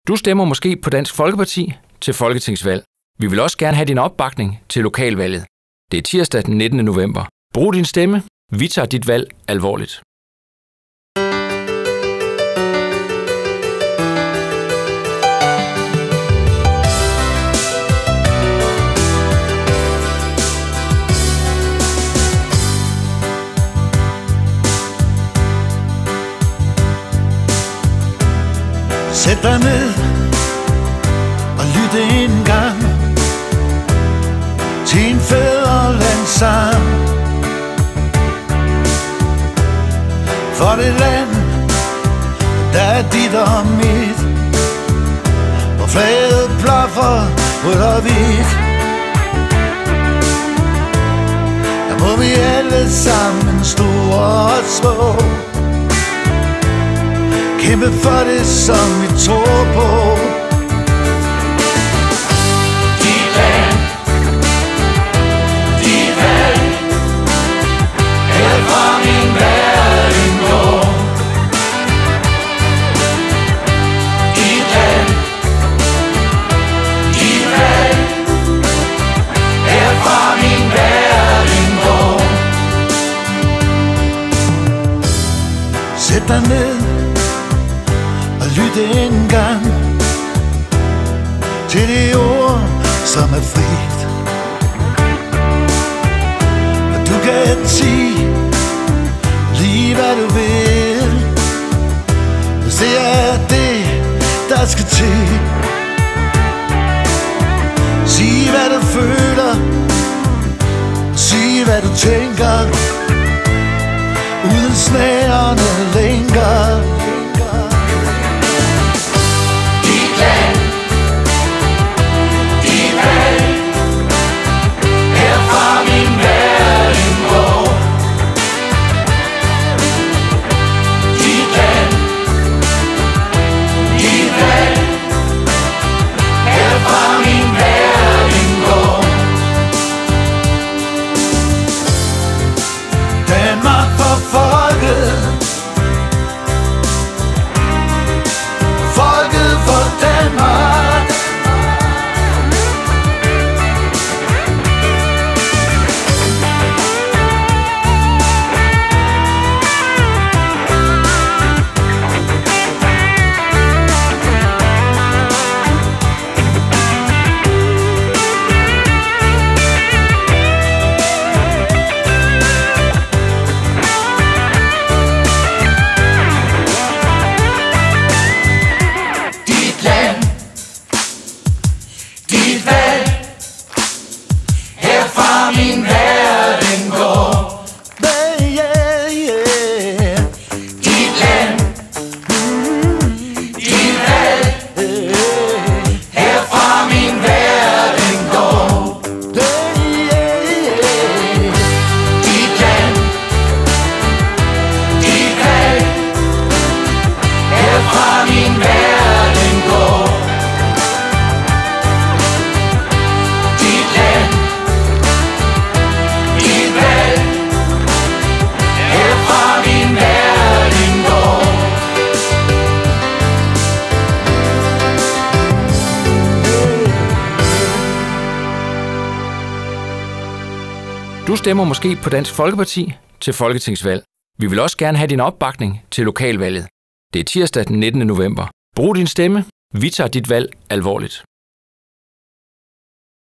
Du stemmer måske på Dansk Folkeparti til folketingsvalg. Vi vil også gerne have din opbakning til lokalvalget. Det er tirsdag den 19. november. Brug din stemme. Vi tager dit valg alvorligt. Sæt dig ned og lyt en gang til en fædrelandssang. For det land, der er dit og mit, hvor flaget blaffer rødt og hvidt. Der må vi alle sammen, store og små, kæmpe for det, som vi tror på. Dit land, dit valg, herfra min verden går. Dit land, dit valg, herfra min verden går. Sæt dig ned og lyt en gang til de ord, som er frit. Og du kan sige lige hvad du vil, hvis det er det, der skal til. Sig hvad du føler, sig hvad du tænker, uden snærende lænker. Min verden går. Dit land, dit valg, herfra min verden går. Dit land, dit valg, herfra min verden går. Dit land, Du stemmer måske på Dansk Folkeparti til folketingsvalg. Vi vil også gerne have din opbakning til lokalvalget. Det er tirsdag den 19. november. Brug din stemme. Vi tager dit valg alvorligt.